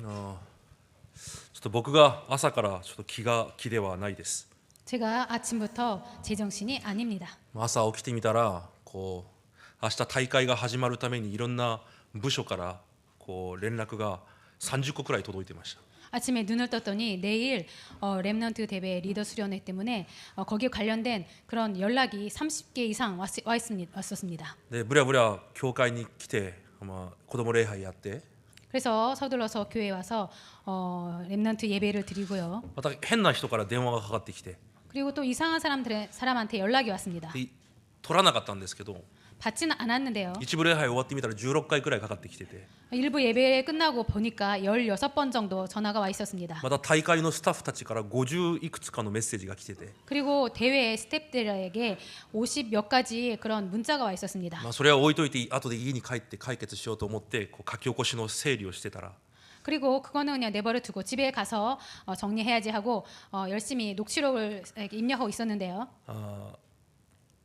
ちょっと僕が朝からちょっと気ではないです。 제가 아침부터 제정신이 아닙니다. 朝起きてみたらこう明日大会が始まるためにいろんな部署からこう連絡が30個くらい届いてました。 아침에 눈을 떴더니 내일 렘넌트 대회 리더 수련회 때문에 거기에 관련된 그런 연락이 30개 이상 왔었습니다. でブラブラ教会に来て、子供礼拝やって 그래서 서둘러서 교회에 와서 렘넌트 예배를 드리고요. また変な人から電話がかかってきて 그리고 또 이상한 사람한테 연락이 왔습니다. で取らなかったんですけど 받지는 않았는데요. 一部礼拝終わってみたら16回くらいかかってきてて 일부 예배 끝나고 보니까 16번 정도 전화가 와 있었습니다. また大会のスタッフたちから50いくつかのメッセージが来てて 그리고 대회 스태프들에게 50 몇 가지 그런 문자가 와 있었습니다. それは置いといて後で家に帰って解決しようと思ってこう書き起こしの整理をしてたら 그리고 그거는 그냥 내버려 두고 집에 가서 정리해야지 하고 열심히 녹취록을 입력하고 있었는데요.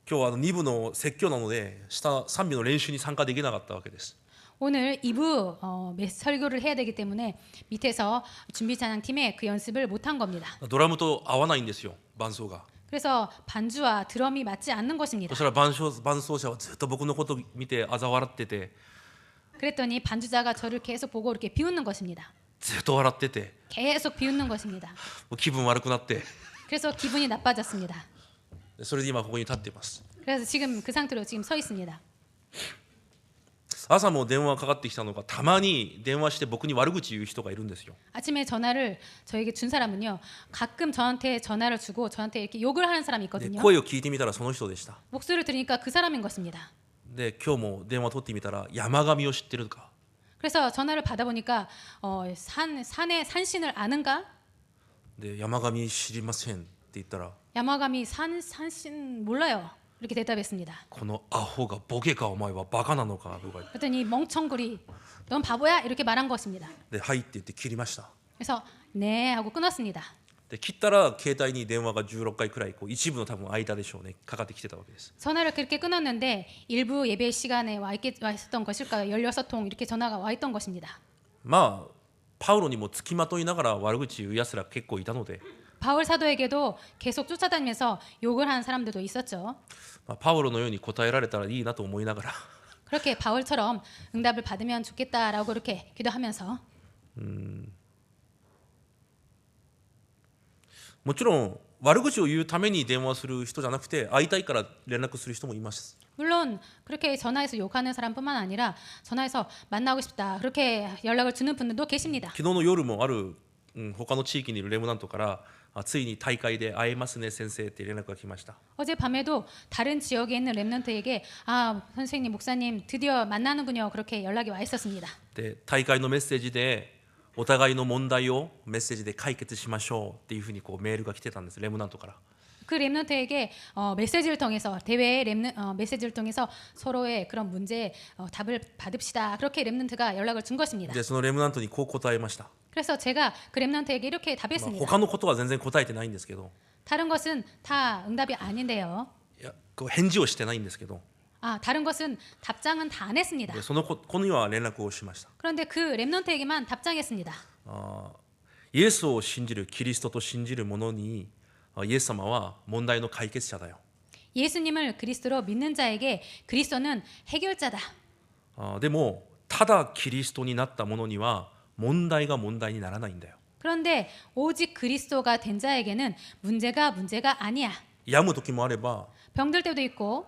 今日は2部の説教なので下3部の練習に参加できなかったわけです。 오늘 2부 설교를 해야 되기 때문에 밑에서 준비 찬양 팀에 그 연습을 못한 겁니다. ドラムと合わないんですよ、伴奏が。 그래서 반주와 드럼이 맞지 않는 것입니다. そしたら伴奏者はずっと僕のことを見て嘲笑ってて 그랬더니 반주자가 저를 계속 보고 이렇게 비웃는 것입니다. ずっと笑ってて 계속 비웃는 것입니다. もう気分悪くなって 그래서 기분이 나빠졌습니다. それで今ここに立っています。 그래서 지금 그 상태로 지금 서 있습니다. 朝も電話かかってきたのがたまに電話して僕に悪口言う人がいるんですよ。 아침에 전화를 저에게 준 사람은요. 가끔 저한테 전화를 주고 저한테 이렇게 욕을 하는 사람이 で 있거든요. 声を聞いてみたらその人でした。 목소리를 들으니까 그 사람인 것입니다. で今日も電話取ってみたら山上を知ってるか 그래서 전화를 받아보니까 산신을 아는가? で山上知りませんって言ったら 야마가미 산신 몰라요. 이렇게 대답했습니다. このアホがボケかお前はバカなのかとか 그랬더니 멍청구리, 넌 바보야? 이렇게 말한 것입니다. ではいって言って切りました。 그래서 네 하고 끊었습니다. で切ったら携帯に電話が16回くらいこう一部の多分間でしょうねかかってきてたわけです。 전화를 그렇게 끊었는데 일부 예배 시간에 와 있었던 것일까요? 16통 이렇게 전화가 와 있던 것입니다. まあパウロにも付きまといながら悪口言う奴ら結構いたので 바울 사도에게도 계속 쫓아다니면서 욕을 하는 사람들도 있었죠. パウロのように答えられたらいいなと思いながら 그렇게 바울처럼 응답을 받으면 좋겠다라고 그렇게 기도하면서 もちろん悪口を言うために電話する人じゃなくて会いたいから連絡する人もいます。 물론 그렇게 전화해서 욕하는 사람뿐만 아니라 전화해서 만나고 싶다 그렇게 연락을 주는 분들도 계십니다. 昨日の夜もある、他の地域にいるレムナントからついに大会で会えますね先生って連絡が来ました。 어제 밤에도 다른 지역에 있는 렘넌트에게 선생님 목사님 드디어 만나는군요 그렇게 연락이 와 있었습니다. で大会のメッセージでお互いの問題をメッセージで解決しましょうっていうふうにこうメールが来てたんですレムナントから。 그 렘넌트에게 메시지를 통해서 대회 메시지를 통해서 서로의 그런 문제에 답을 받읍시다 그렇게 렘넌트가 연락을 준 것입니다. でそのレムナントにこう答えました。 그래서 제가 그 렘넌트에게 이렇게 답했습니다. 他のことは全然答えてないんですけど 다른 것은 다 응답이 아닌데요. いやこう返事をしてないんですけど 다른 것은 답장은 다 안 했습니다. でその子には連絡をしました。 그런데 그 렘넌트에게만 답장했습니다. イエスを信じるキリストと信じる者にイエス様は問題の解決者だよ。 예수님을 그리스도로 믿는 자에게 그리스도는 해결자다. でもただキリストになった者には問題が問題にならないんだよ。 그런데 오직 그리스도가 된 자에게는 문제가 아니야. 病む時もあれば 병들 때도 있고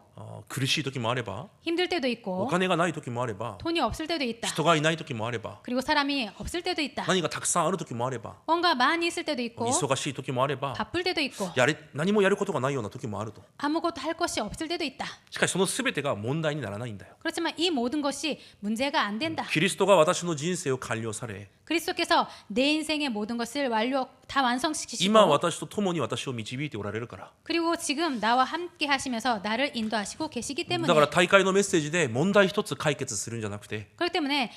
苦しい時もあれば 힘들 때도 お 있고 金がない時もあれば 돈이 없을 때도 있다. 人がいない時もあれば 그리고 사람이 없을 때도 있다. 何がたくさんある時もあれば 뭔가 많이 있을 때도 있고 忙しい時もあれば 바쁠 때도 있고 何もやることがないような時もあると。 아무것도 할 것이 없을 때도 있다. しかしその全てが問題にならないんだよ。 그렇지만 이 모든 것이 문제가 안 된다. キリストが私の人生を完了され 그리스도께서 내 인생의 모든 것을 다 완성시키시고 今私と共に私を導いておられるから。 그리고 지금 나와 함께 하시면서 나를 인도하시고 계시기 だ 때문에 から大会のメッセージで問題一つ解決するんじゃなくて 그렇기 때문에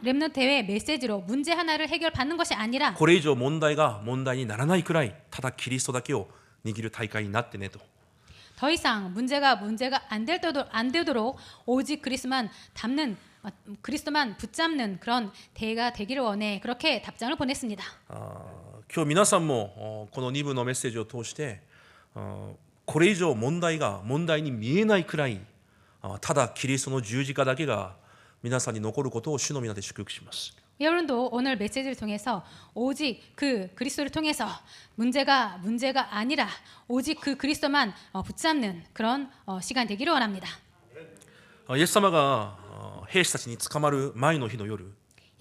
렘넌트 대회 메시지로 문제 하나를 해결받는 것이 아니라 これ以上問題が問題にならないくらいただキリストだけを握る大会になってねと。더 이상 문제가 안 되도록 오직 그리스도만 붙잡는 그런 대회가 되기를 원해. 그렇게 답장을 보냈습니다. 今日皆さんもこの2部のメッセージを通してこれ以上問題に見えないくらいただキリストの十字架だけが皆さんに残ることを主の皆で祝福します。 여러분도 오늘 메시지를 통해서 오직 그 그리스도를 통해서 문제가 아니라 오직 그 그리스도만 붙잡는 그런 시간 되기를 원합니다. イエス様が兵士たちに捕まる前の日の夜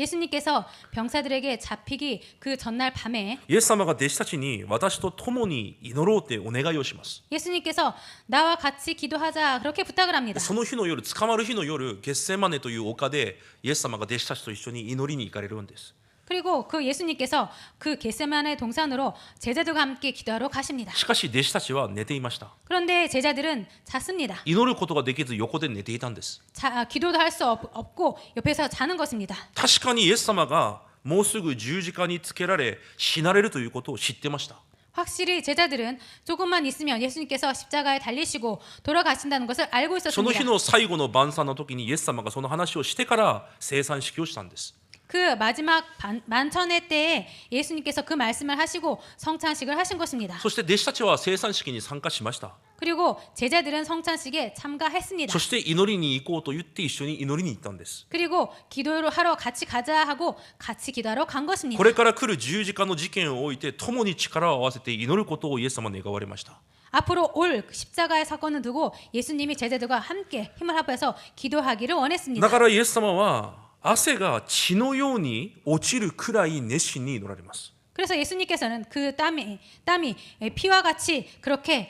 예수님께서 병사들에게 잡히기 그 전날 밤에 イエス様が弟子たちに私と共に祈ろうってお願いをします。 예수님께서 나와 같이 기도하자 그렇게 부탁을 합니다. その日の夜、捕まる日の夜、ゲッセマネという丘でイエス様が弟子たちと一緒に祈りに行かれるんです。 그리고 그 예수님께서 그 겟세마네 동산으로 제자들과 함께 기도하러 가십니다. しかし弟子たちは寝ていました。 그런데 제자들은 잤습니다. 祈ることができず横で寝ていたんです。 기도도 할 수 없고 옆에서 자는 것입니다. 確かにイエス様がもうすぐ十字架につけられ死なれるということを知ってました。 확실히 제자들은 조금만 있으면 예수님께서 십자가에 달리시고 돌아가신다는 것을 알고 その 있었습니다. 日の最後の晩餐の時にイエス様がその話をしてから生産式をしたんです。 그 마지막 만찬회 때에 예수님께서 그 말씀을 하시고 성찬식을 하신 것입니다. そして弟子たちは生産式に参加しました。 그리고 제자들은 성찬식에 참가했습니다. そして祈りに行こうと言って一緒に祈りに行ったんです。 그리고 기도를 하러 같이 가자 하고 같이 기도하러 간 것입니다. これから来る十字架の事件を置いて共に力を合わせて祈ることをイエス様に願われました。 앞으로 올 십자가의 사건을 두고 예수님이 제자들과 함께 힘을 합해서 기도하기를 원했습니다. だからイエス様は汗が血のように落ちるくらい熱心に祈られます。 그래서 예수님께서는 그 땀이 피와 같이 그렇게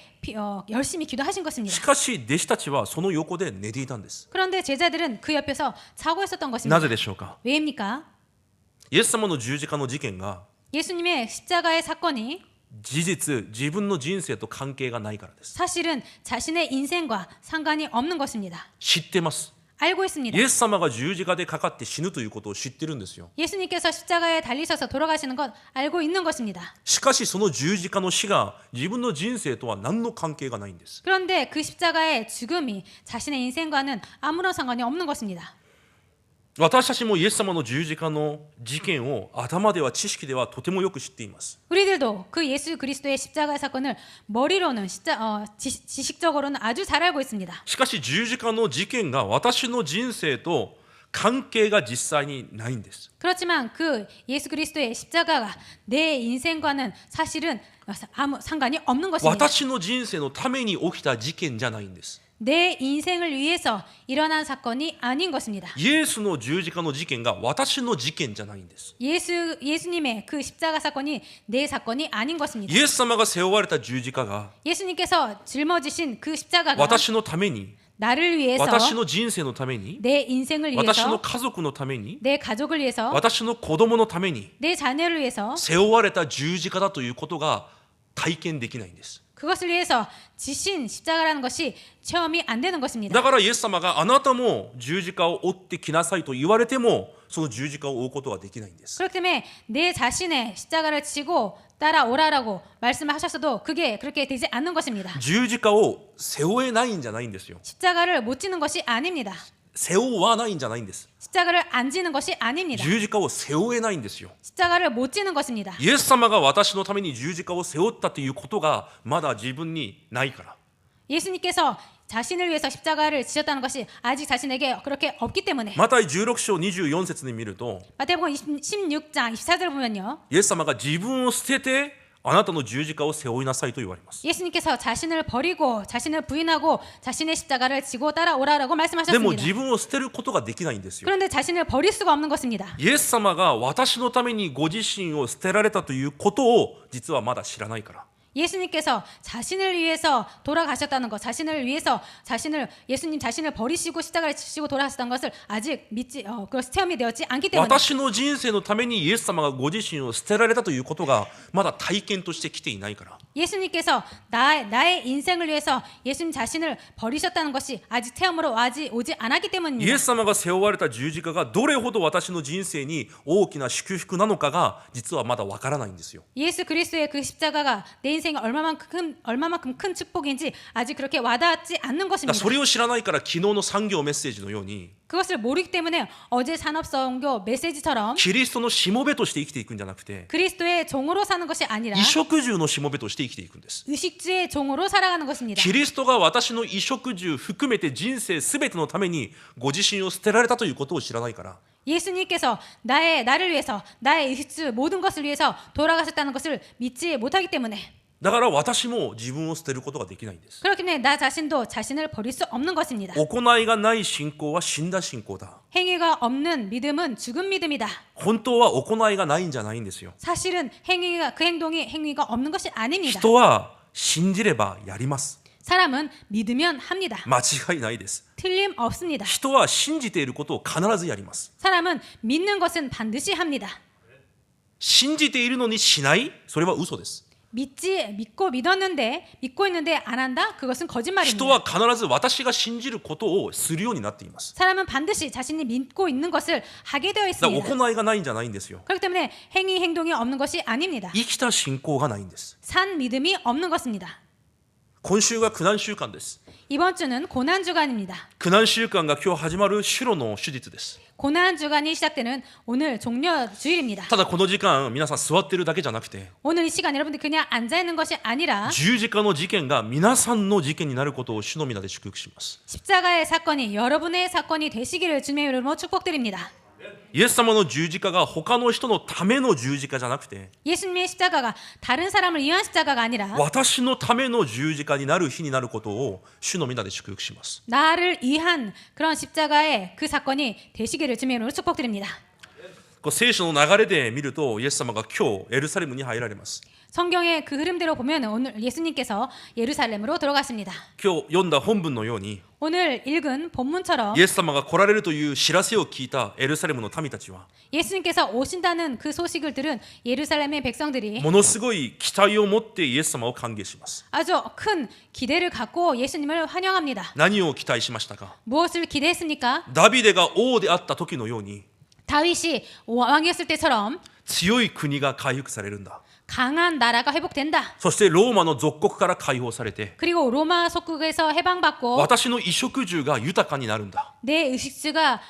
열심히 기도하신 것입니다. しかし弟子たちはその横で寝ていたんです。 그런데 제자들은 그 옆에서 자고 있었던 な 것입니다. ぜでしょうか。 왜입니까? イエス様の十字架の事件が 예수님의 십자가의 사건이 事実自分の人生と関係がないからです。 사실은 자신의 인생과 상관이 없는 것입니다. 知ってます。 알고 있습니다. イエス様が十字架でかかって死ぬということを知ってるんですよ。 예수님께서 십자가에 달리셔서 돌아가시는 것 알고 있는 것입니다. しかしその十字架の死が自分の人生とは何の関係がないんです。 그런데 그 십자가의 죽음이 자신의 인생과는 아무런 상관이 없는 것입니다. 私たちもイエス様の十字架の事件を頭では知識ではとてもよく知っています。 우리들도 그 예수 그리스도의 십자가의 사건을 머리로는 지식적으로는 아주 잘 알고 있습니다. しかし十字架の事件が私の人生と関係が実際にないんです。 그렇지만 그 예수 그리스도의 십자가가 내 인생과는 사실은 아무 상관이 없는 것입니다. 私の人生のために起きた事件じゃないんです。 내 인생을 위해서 일어난 사건이 아닌 것입니다. イエスの十字架の事件が私の事件じゃないんです。 예수님의 그 십자가 사건이 내 사건이 아닌 것입니다. イエス様が背負われた十字架が 예수님께서 짊어지신 그 십자가가 私のために 나를 위해서 私の人生のために 내 인생을 私の 위해서 家族のために 내 가족을 위해서 私の子供のために 내 자녀를 위해서 背負われた十字架だということが体験できないんです。 그것을 위해서 지신 십자가라는 것이 체험이 안 되는 것입니다. だからイエス様があなたも十字架を追ってきなさいと言われてもその十字架を追うことはできないんです。 그렇기 때문에 내 자신의 십자가를 지고 따라오라라고 말씀하셨어도 그게 그렇게 되지 않는 것입니다. 十字架を背負えないんじゃないんですよ。 십자가를 못 지는 것이 아닙니다. 背負わないんじゃないんです。 십자가를 안 지는 것이 아닙니다. 十字架を背負えないんですよ。 십자가를 못 지는 것입니다. イエス様が私のために十字架を背負ったということがまだ自分にないから。 예수님께서 자신을 위해서 십자가를 지셨다는 것이 아직 자신에게 그렇게 없기 때문에 マタイ16章24節に見ると 마태복음 16장 24절을 보면요. イエス様が自分を捨ててあなたの十字架を背負いなさいと言われます。 예수님께서 자신을 버리고 자신을 부인하고 자신의 십자가를 지고 따라오라라고 でも 말씀하셨습니다. 自分を捨てることができないんですよ。 그런데 자신을 버릴 수가 없는 것입니다. イエス様が私のためにご自身を捨てられたということを実はまだ知らないから。 예수님께서 자신을 위해서 돌아가셨다는 것, 자신을 위해서 예수님 자신을 버리시고 십자가를 지시고 돌아가셨다는 것을 아직 그 체험이 되었지 않기 때문에 私の人生のためにイエス様がご自身を捨てられたということがまだ体験として来ていないから。 예수님께서 나의 인생을 위해서 예수님 자신을 버리셨다는 것이 아직 체험으로 오지 않았기 イエ 때문입니다. ス様が背負われた十字架がどれほど私の人生に大きな祝福なのかが実はまだわからないんですよ。 예수 그리스도의 그 십자가가 내 인생에 인생이 얼마만큼 큰 축복인지 아직 그렇게 와닿지 않는 だから 것입니다. それを知らないから昨日の産業メッセージのように 그것을 모르기 때문에 어제 산업선교 메시지처럼 キリストのしもべとして生きていくんじゃなくて 그리스도의 종으로 사는 것이 아니라 衣食住のしもべとして生きていくんです。 의식주의 종으로 살아가는 것입니다. キリストが私の衣食住含めて人生すべてのためにご自身を捨てられたということを知らないから 예수님께서 나를 위해서 나의 의식주 모든 것을 위해서 돌아가셨다는 것을 믿지 못하기 때문에 だから私も自分を捨てることができないんです。 그렇기 때문에 나 자신도 자신을 버릴 수 없는 것입니다. 行いがない信仰は死んだ信仰だ。 행위가 없는 믿음은 죽은 믿음이다. 本当は行いがないんじゃないんですよ。 사실은 행위가 없는 것이 아닙니다. 人は信じればやります。 사람은 믿으면 합니다. 間違いないです。 틀림없습니다. 人は信じていることを必ずやります。 사람은 믿는 것은 반드시 합니다. 信じているのにしない、それは嘘です。 믿고 있는데 안 한다? 그것은 人 거짓말입니다. は必ず私が信じることをするようになっています。 사람은 반드시 자신이 믿고 있는 것을 하게 되어 だから 있습니다. 行いがないんじゃないんですよ。 그렇기 때문에 행동이 없는 것이 아닙니다. 生きた信仰がないんです。 산 믿음이 없는 것입니다. 今週が苦難週間です。 이번 주는 고난 주간입니다. 苦難週間が今日始まる主の手術です。 고난 주간이 시작되는 오늘 종려 주일입니다. ただこの時間皆さん座ってるだけじゃなくて 오늘 이 시간 여러분들 그냥 앉아 있는 것이 아니라 十字架の事件が皆さんの事件になることを主の皆で祝福します。 십자가의 사건이 여러분의 사건이 되시기를 주님의 이름으로 축복드립니다. イエス様の十字架が他の人のための十字架じゃなくて 예수님의 십자가가 다른 사람을 위한 십자가가 아니라 私のための十字架になる日になることを主の皆で祝福します。 나를 위한 그런 십자가의 그 사건이 되시기를 주님의 이름으로 축복드립니다. こう聖書の流れで見るとイエス様が今日エルサレムに入られます。 성경의 그 흐름대로 보면 오늘 예수님께서 예루살렘으로 들어가십니다. 今日読んだ本文のように 오늘 읽은 본문처럼 イエス様が来られるという知らせを聞いたエルサレムの民たちは 예수님께서 오신다는 그 소식을 들은 예루살렘의 백성들이 ものすごい期待を持ってイエス様を歓迎します。 아주 큰 기대를 갖고 예수님을 환영합니다. 何を期待しましたか？ 무엇을 기대했습니까? ダビデが王であった時のように 다윗이 왕이었을 때처럼 強い国が回復されるんだ。 강한 나라가 회복된다. そしてローマの属国から解放されて 그리고 로마 속국에서 해방받고 私の衣食住が豊かになるんだ。 내 의식주가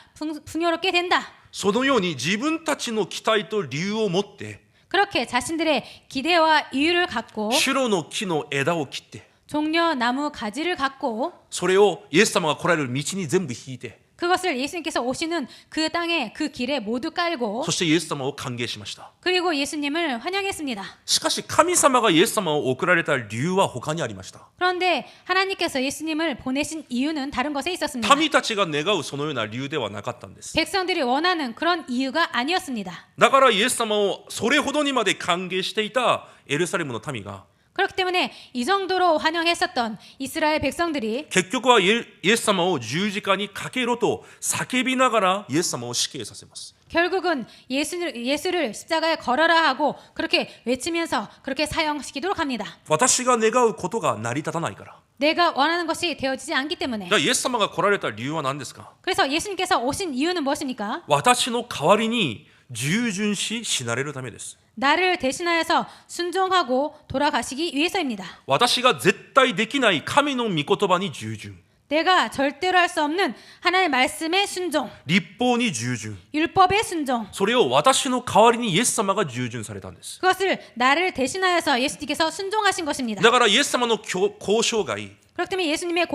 풍요롭게 된다. そのように自分たちの期待と理由を持って 그렇게 자신들의 기대와 이유를 갖고 シュロの木の枝を切って 종려나무 가지를 갖고 それをイエス様が来られる道に全部引いて 그것을 예수님께서 오시는 그 땅에 그 길에 모두 깔고 そしてイエス様を歓迎しました。 그리고 예수님을 환영했습니다. しかし神様がイエス様を送られた理由は他にありました。 그런데 하나님께서 예수님을 보내신 이유는 다른 것에 있었습니다. 民たちが願うそのような理由ではなかったんです。 백성들이 원하는 그런 이유가 아니었습니다. だからイエス様をそれほどにまで歓迎していたエルサレムの民が 그렇기 때문에 이 정도로 환영했었던 이스라엘 백성들이 結局はイエス様を十字架にかけろと叫びながらイエス様を死刑させます。 결국은 예수를 십자가에 걸어라 하고 그렇게 외치면서 그렇게 사형시키도록 합니다. 私が願うことが成り立たないから。 내가 원하는 것이 되어지지 않기 때문에. じゃあイエス様が来られた理由は何ですか？ 그래서 예수님께서 오신 이유는 무엇입니까? 私の代わりに従順し死なれるためです。 나를 대신하여서 순종하고 돌아가시기 위해서입니다. 私が絶対できない神の御言葉に従順。 내가 절대로 할 수 없는 하나님의 말씀에 순종, 律法に従順。 율법에 순종. それを私の代わりにイエス様が従順されたんです。 그것을 나를 대신하여서 예수님께서 순종하신 것입니다. だからイエス様の交渉外 그렇기 때문에 예수님의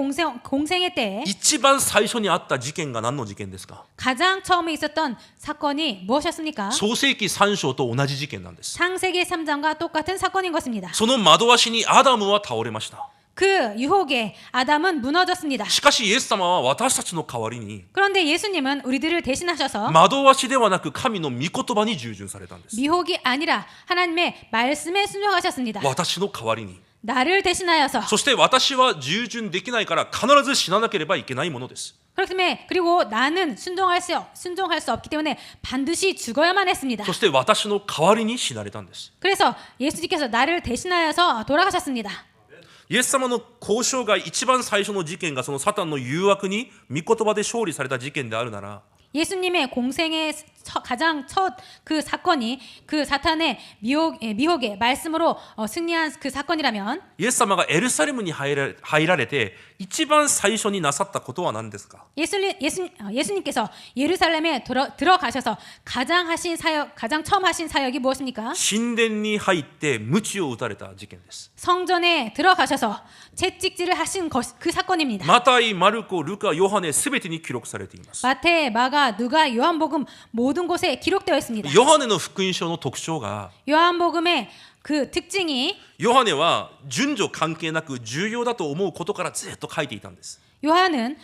공생의 때에 一番最初にあった事件が何の事件ですか？ 가장 처음에 있었던 사건이 무엇이었습니까? 創世記3章と同じ事件なんです。 창세기 3장과 똑같은 사건인 것입니다. その惑わしにアダムは倒れました。 그 유혹에 아담은 무너졌습니다. しかしイエス様は私たちの代わりに 그런데 예수님은 우리들을 대신하셔서 惑わしではなく神の御言葉に従順されたんです。 미혹이 아니라 하나님의 말씀에 순종하셨습니다. 私の代わりに。 나를 대신하여서 そして私は従順できないから必ず死ななければいけないものです。 그렇기 때문에 그리고 나는 순종할 수 없기 때문에 반드시 죽어야만 했습니다. そして私の代わりに死なれたんです。 그래서 예수님께서 나를 대신하여서 돌아가셨습니다. イエス様の交渉が一番最初の事件がそのサタンの誘惑に御言葉で勝利された事件であるなら 예수님의 공생의 가장 첫 그 사건이 그 사탄의 미혹의 말씀으로 승리한 그 사건이라면 イエス様がエルサレムに入られて一番最初になさったことは何ですか？ 예수님께서 예루살렘에 들어가셔서 가장 처음 하신 사역이 무엇입니까? 神殿に入って鞭を打たれた事件です。 성전에 들어가셔서 채찍질을 하신 그 사건입니다. マタイ、マルコ、ルカ、ヨハネすべてに記録されています。 마태, 마가, 누가, 요한복음 모든 곳에 기록되어 있습니다. ヨハネの福音書の特徴が 요한복음의 그 특징이 ヨハネは順序関係なく重要だと思うことからずっと書いていたんです。 요한은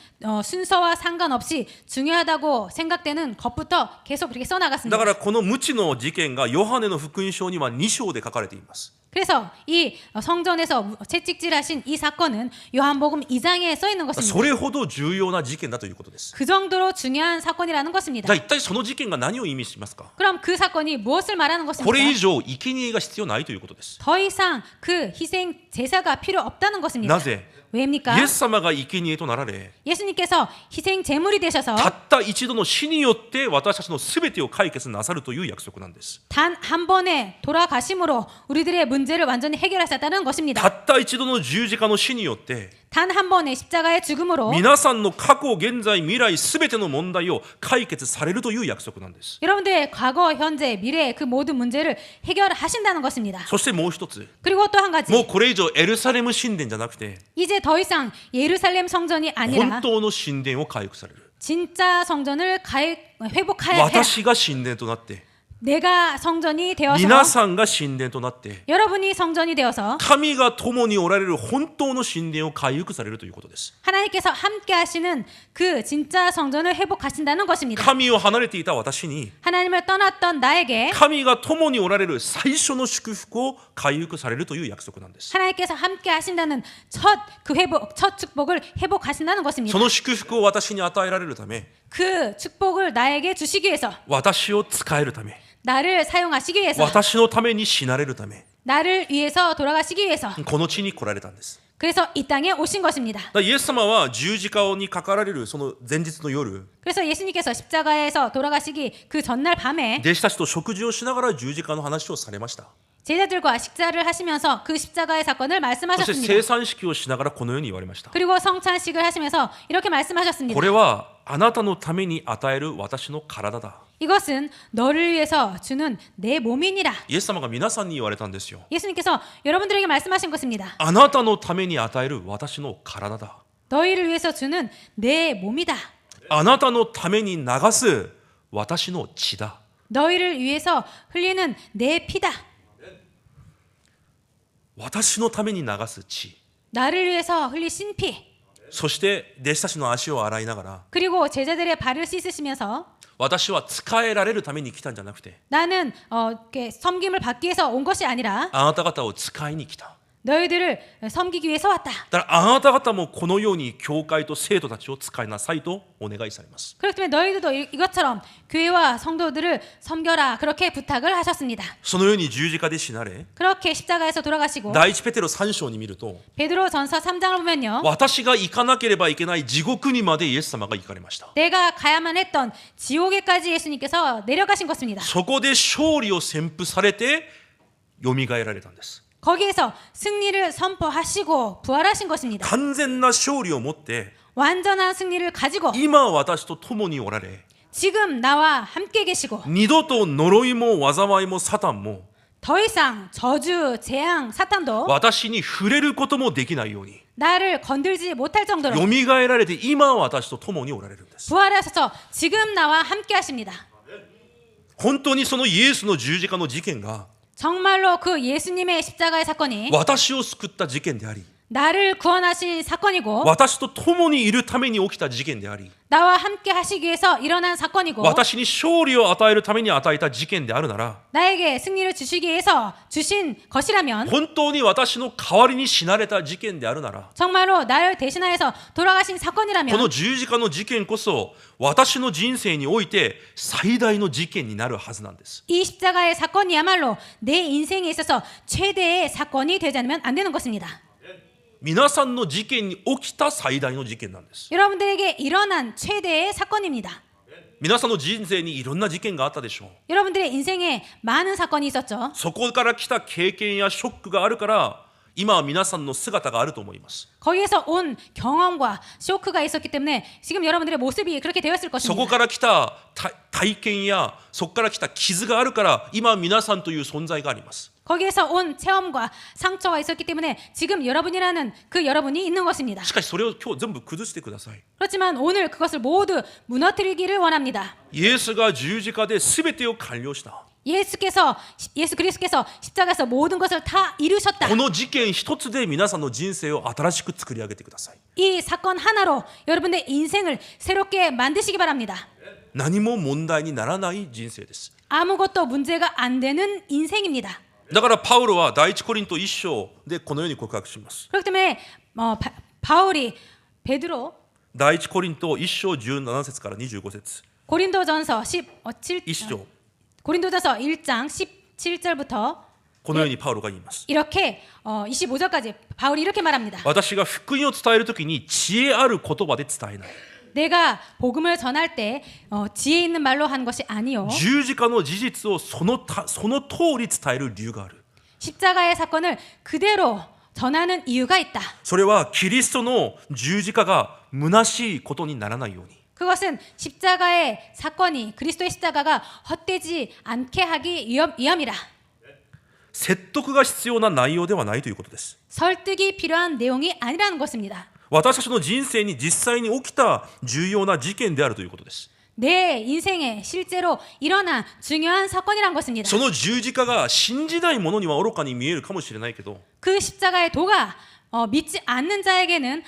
순서와 상관없이 중요하다고 생각되는 것부터 계속 그렇게 だ 써나갔습니다. からこの鞭の事件がヨハネの福音書には2章で書かれています。 그래서 이 성전에서 채찍질하신 이 사건은 요한복음 2장에 써 있는 そ 것입니다. れほど重要な事件だということです。 그 정도로 중요한 사건이라는 것입니다. じゃあ一体その事件が何を意味しますか？ 그럼 그 사건이 무엇을 말하는 これ以 것입니까? 上生贄が必要ないということです。 더 이상 그 희생 제사가 필요 없다는 것입니다. なぜ？ 왜입니까? イエス様が生贄となられ 예수님께서 희생 제물이 되셔서 たった一度の死によって私たちのすべてを解決なさるという約束なんです。 단 한 번의 돌아가심으로 우리들의 문제를 완전히 해결하셨다는 た 것입니다. った一度の十字架の死によって 단 한 번의 십자가의 죽음으로 皆さんの過去、現在、未来すべての問題を解決されるという約束なんです。 여러분들의 과거, 현재, 미래의 그 모든 문제를 해결하신다는 것입니다. そしてもう一つ、 그리고 또 한 가지, もうこれ以上エルサレム神殿じゃなくて 이제 더 이상 예루살렘 성전이 本 아니라 当の神殿を回復される。 진짜 성전을 회복해야 해라. 私が神殿となって 내가 성전이 되어서 皆さんが神殿となって 여러분이 성전이 되어서 神が共におられる本当の神殿を回復されるということです。 하나님께서 함께 하시는 그 진짜 성전을 회복하신다는 것입니다. 神を離れていた私に 하나님을 떠났던 나에게 神が共におられる最初の祝福を回復されるという約束なんです。 하나님께서 함께 하신다는 첫 축복을 회복하신다는 것입니다. その祝福を私に与えられるため 그 축복을 나에게 주시기 위해서 私を使えるため 나를 사용하시기 위해서 私のために死なれるため 나를 위해서 돌아가시기 위해서 この地に来られたんです。 그래서 이 땅에 오신 것입니다. だからイエス様は十字架にかかられるその前日の夜 그래서 예수님께서 십자가에서 돌아가시기 그 전날 밤에 弟子たちと食事をしながら十字架の話をされました。 제자들과 식사를 하시면서 그 십자가의 사건을 そして 말씀하셨습니다. 生産式をしながらこのように言われました。 그리고 성찬식을 하시면서 이렇게 말씀하셨습니다. これはあなたのために与える私の体だ。 이것은 너를 위해서 주는 내 몸이니라. イエス様が皆さんに言われたんですよ。 예수님께서 여러분들에게 말씀하신 것입니다. あなたのために与える私の体だ。 너희를 위해서 주는 내 몸이다. あなたのために流す私の血だ。 너희를 위해서 흘리는 내 피다. 私のために流す血。 나를 위해서 흘리신 피. そして弟子たちの足を洗いながら 그리고 제자들의 발을 씻으시면서 私は仕えられるために来たんじゃなくて 나는 이렇게 섬김을 받기 위해서 온 것이 아니라 あなた方を使いに来た。 너희들을 섬기기 위해서 왔다. だからあなた方もこのように教会と生徒たちを使いなさいとお願いされます。 그렇기 때문에 너희들도 이것처럼 교회와 성도들을 섬겨라 그렇게 부탁을 하셨습니다. そのように十字架で死なれ 그렇게 십자가에서 돌아가시고 第一ペテロ3章に見ると 베드로전서 3장을 보면요. 私が行かなければいけない地獄にまでイエス様が行かれました。 내가 가야만 했던 지옥에까지 예수님께서 내려가신 것입니다. そこで勝利を宣布されてよみがえられたんです。 거기에서 승리를 선포하시고 부활하신 것입니다. 完全な勝利を持って 완전한 승리를 가지고 今私と共におられ 지금 나와 함께 계시고 二度と呪いも災いもサタンも 더 이상 저주, 재앙, 사탄도 私に触れることもできないように 나를 건들지 못할 정도로 よみがえられて今私と共におられるんです。 부활하셔서 지금 나와 함께 하십니다. 本当にそのイエスの十字架の事件が 정말로 그 예수님의 십자가의 사건이 私を救った事件であり 나를 구원하신 사건이고 私と共にいるために起きた事件であり 나와 함께 하시기 위해서 일어난 사건이고 私に勝利を与えるために与えた事件であるなら 나에게 승리를 주시기 위해서 주신 것이라면 本当に私の代わりに死なれた事件であるなら 정말로 나를 대신하여서 돌아가신 この 사건이라면 十字架の事件こそ私の人生において最大の事件になるはずなんです。 이 십자가의 사건이야말로 내 인생에 있어서 최대의 사건이 되지 않으면 안 되는 것입니다. 皆さんの事件に起きた最大の事件なんです。 여러분들에게 일어난 최대의 사건입니다. 皆さんの人生にいろんな事件があったでしょう。 여러분들의 인생에 많은 사건이 있었죠. そこから来た経験やショックがあるから今は皆さんの姿があると思います。 거기에서 온 경험과 쇼크가 있었기 때문에 지금 여러분들의 모습이 그렇게 되었을 そこ 것입니다. から来た体験やそこから来た傷があるから今皆さんという存在があります。 거기에서 온 체험과 상처가 있었기 때문에 지금 여러분이라는 그 여러분이 있는 것입니다. しかしそれを今日全部崩してください。 그렇지만 오늘 그것을 모두 무너뜨리기를 원합니다. イエスが十字架で全てを完了した。 예수 그리스도께서 십자가에서 모든 것을 다 이루셨다. この事件一つで皆さんの人生を新しく作り上げてください。 이 사건 하나로 여러분의 인생을 새롭게 만드시기 바랍니다. 何も問題にならない人生です。 아무것도 문제가 안 되는 인생입니다. だからパウロは第一コリント1章でこのように告白します。 그렇기 때문에 바울이 베드로 第一コリント1章17節から25節 고린도전서 1章 고린도전서 1장 17절부터 このようにパウロが言います。 이렇게 25절까지 바울이 이렇게 말합니다. 私が福音を伝えるときに知恵ある言葉で伝えない。 내가 복음을 전할 때 지혜 있는 말로 한 것이 아니요 十字架の事実をその通り伝える理由がある。 십자가의 사건을 그대로 전하는 이유가 있다. それはキリストの十字架が虚しいことにならないように。 그것은 십자가의 사건이 그리스도의 십자가가 헛되지 않게 하기 위함이라. 説得が必要な内容ではないということです。 설득이 필요한 내용이 아니라는 것입니다. 私たちの人生に実際に起きた重要な事件であるということです。 내 인생에 실제로 일어난 중요한 사건이란 것입니다. その十字架が信じない者には愚かに見えるかもしれないけど、 그 십자가의 도가 믿지 않는 자에게는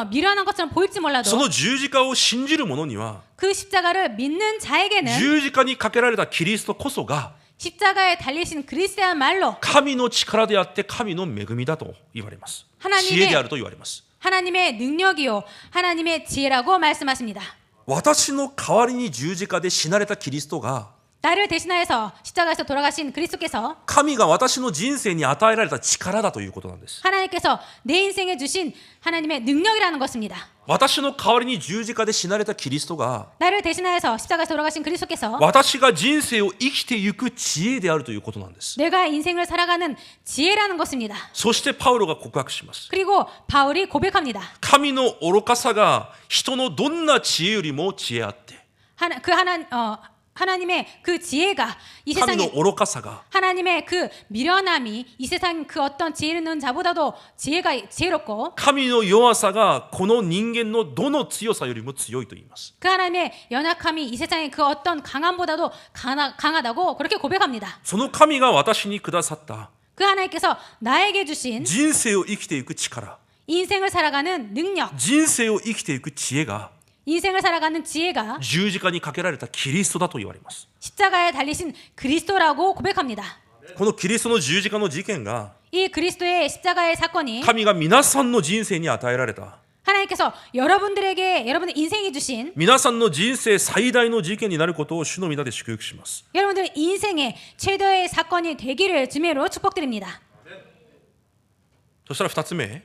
미련한 것처럼 보일지 そ 몰라도 の十字架を信じる者には 그 십자가를 믿는 자에게는 十字架にかけられたキリストこそが 십자가에 달리신 그리스도야말로 神の力であって神の恵みだと言われます。知恵であると言われます。 하나님의 능력이요 하나님의 지혜라고 말씀하십니다. 私の代わりに十字架で死なれたキリストが 나를 대신하여서 십자가에서 돌아가신 그리스도께서 神が私の人生に与えられた力だということなんです。 하나님께서 내 인생에 주신 하나님의 능력이라는 것입니다. 私の代わりに十字架で死なれたキリストが 나를 대신하여서 십자가에서 돌아가신 그리스도께서 私が人生を生きていく知恵であるということなんです。 내가 인생을 살아가는 지혜라는 것입니다. そしてパウロが告白します。 그리고 바울이 고백합니다. 神の愚かさが人のどんな知恵よりも知恵あって、 하나님의 그 지혜가 이 神の 세상에 愚かさが 하나님의 그 미련함이 이 세상 그 어떤 지혜 있는 자보다도 지혜롭고 神の弱さがこの人間のどの強さよりも強いと言います。 그 하나님의 연약함이 이 세상의 그 어떤 강함보다도 강하다고 그렇게 고백합니다. その神が私にくださった 그 하나님께서 나에게 주신 人生を生きていく力、 인생을 살아가는 능력, 人生を生きていく知恵が 인생을 살아가는 지혜가 十字架にかけられたキリストだと言われます。 십자가에 달리신 그리스도라고 고백합니다. このキリストの十字架の事件が 이 그리스도의 십자가의 사건이 神が皆さんの人生に与えられた 하나님께서 여러분들에게 여러분의 인생에 주신 皆さんの人生最大の事件になることを主の皆で祝福します。 여러분들의 인생의 최대의 사건이 되기를 주님으로 축복드립니다. そしたら2つ目、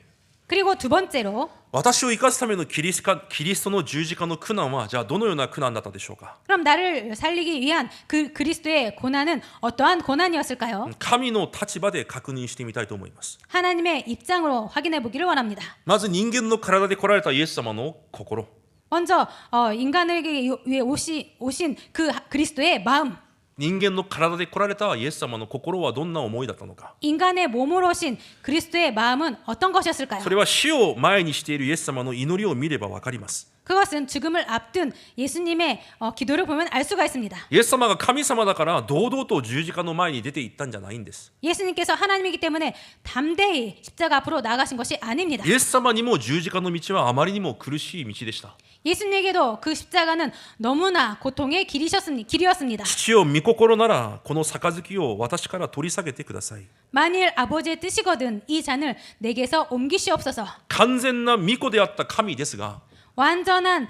그리고 두 번째로 私を生かすためのキリストの十字架の苦難はじゃあどのような苦難だったでしょうか。 그럼 나를 살리기 위한 그 그리스도의 고난은 어떠한 고난이었을까요? 神の立場で確認してみたいと思います。 하나님의 입장으로 확인해 보기를 원합니다. まず人間の体で来られたイエス様の心、 먼저 인간에게 위해 오신 그 그리스도의 마음, 人間の体で来られたイエス様の心はどんな思いだったのか。 인간의 몸으로 오신 그리스도의 마음은 어떤 것이었을까요? それは死を前にしているイエス様の祈りを見ればわかります。 그것은 죽음을 앞둔 예수님의 기도를 보면 알 수가 있습니다. イエス様が神様だから堂々と十字架の前に出て行ったんじゃないんです。 예수님께서 하나님이기 때문에 담대히 십자가 앞으로 나아가신 것이 아닙니다. イエス様にも十字架の道はあまりにも苦しい道でした。 예수님에게도 그 십자가는 너무나 고통의 길이었습니다. 父よ御心ならこの杯を私から取り下げてください。 만일 아버지의 뜻이거든 이 잔을 내게서 옮기시옵소서. 完全な御子であった神ですが 완전한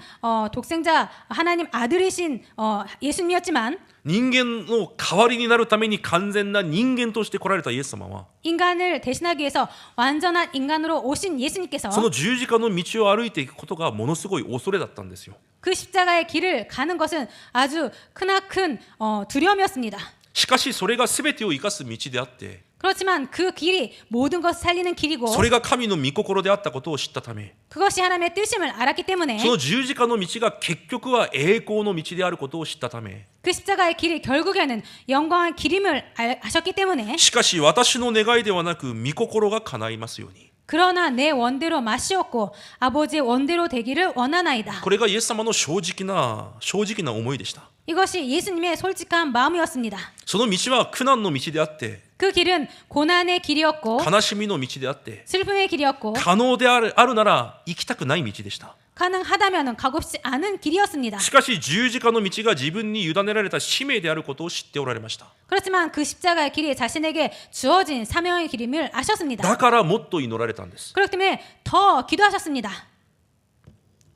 독생자 하나님 아들이신 예수님이었지만 人間の代わりになるために完全な人間として来られたイエス様は 인간을 대신하기 위해서 완전한 인간으로 오신 예수님께서 その十字架の道を歩いていくことがものすごい恐れだったんですよ。그 십자가의 길을 가는 것은 아주 크나큰 두려움이었습니다. しかしそれが全てを生かす道であって、 그렇지만 그 길이 모든 것을 살리는 길이고 それが神の御心であったことを知ったため、 그것이 하나님의 뜻임을 알았기 때문에 その十字架の道が結局は栄光の道であることを知ったため、 그 십자가의 길이 결국에는 영광의 길임을 아셨기 때문에 しかし私の願いではなく御心が叶いますように。 그러나 내 원대로 마시옵고 아버지의 원대로 되기를 원하나이다. これがイエス様の正直な思いでした。 이것이 예수님의 솔직한 마음이었습니다. その道は苦難の道であって、 그 길은 고난의 길이었고 悲しみの道であって、 슬픔의 길이었고 可能であるなら行きたくない道でした。 가능하다면 가고 싶지 않은 길이었습니다. しかし十字架の道が自分に委ねられた使命であることを知っておられました。 그렇지만 그 십자가의 길이 자신에게 주어진 사명의 길임을 아셨습니다. だからもっと祈られたんです。 그렇기 때문에 더 기도하셨습니다.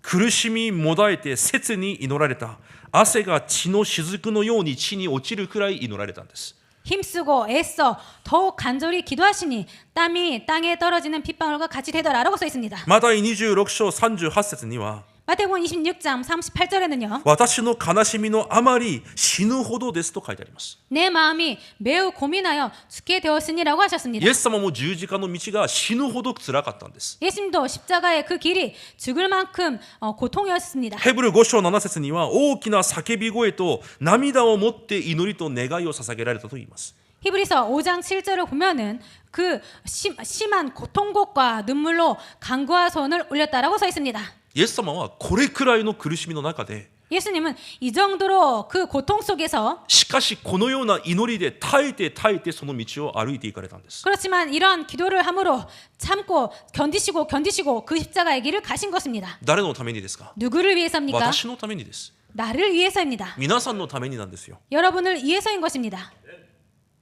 苦しみもだえて切に祈られた。汗が血の雫のように地に落ちるくらい祈られたんです。 힘쓰고 애써 더욱 간절히 기도하시니 땀이 땅에 떨어지는 핏방울과 같이 되더라라고 써 있습니다. マタイ26章38節には、 마태복음 26장 38절에는요. 私の悲しみのあまり死ぬほどですと書いてあります。 내 마음이 매우 고민하여 죽게 되었으니라고 하셨습니다. イエス様も十字架の道が死ぬほど辛かったんです。 예수님도 십자가의 그 길이 죽을 만큼 고통이었습니다. ヘブル5章7節には大きな叫び声と涙をもって祈りと願いを捧げられたと言います。 히브리서 5장 7절을 보면은 그 심한 고통곡과 눈물로 간구와 손을 올렸다라고 써 있습니다. イエス様はこれくらいの苦しみの中で、 예수님은 이 정도로 그 고통 속에서 しかしこのような祈りで耐えてその道を歩いていかれたんです。 그렇지만 이런 기도를 함으로 참고 견디시고 그 십자가의 길을 가신 것입니다. 誰のためにですか？ 누구를 위해서입니까? 私のためにです。 나를 위해서입니다. 皆さんのためになんですよ。 여러분을 위해서인 것입니다. だか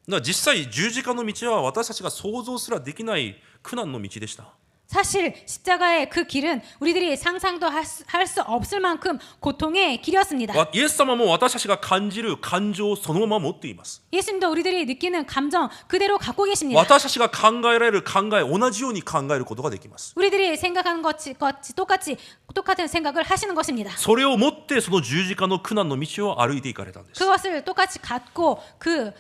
ら実際十字架の道は私たちが想像すらできない苦難の道でした。 사실 십자가의 그 길은 우리들이 상상도 할 수 없을 만큼 고통의 길이었습니다. イエス様も私たちが感じる感情をそのまま持っています。 예수님도 우리들이 느끼는 감정 그대로 갖고 계십니다. 私たちが考えられる考え、同じように考えることができます。 우리들이 생각하는 것이 똑같은 생각을 하시는 것입니다. それをもってその十字架の苦難の道を歩いていかれたんです。 그것을 똑같이 갖고 그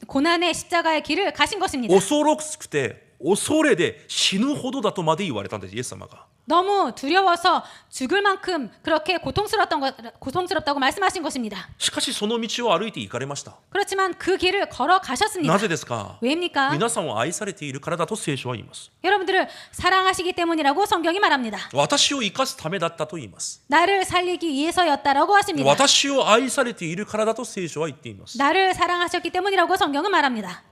고난의 십자가의 길을 가신 것입니다. 恐ろしくて恐れで死ぬほどだとまで言われたんです。イエス様が。 너무 두려워서 죽을 만큼 그렇게 고통스럽다고 말씀하신 것입니다. しかしその道を歩いて行かれました。 그렇지만 그 길을 걸어 가셨습니다. なぜですか？ 왜입니까? 皆さんを愛されているからだと聖書は言います。 여러분들을 사랑하시기 때문이라고 성경이 말합니다. 私を生かすためだったと言います。 나를 살리기 위해서였다라고 하십니다. 私を愛されているからだと聖書は言っています。 나를 사랑하셨기 때문이라고 성경은 말합니다.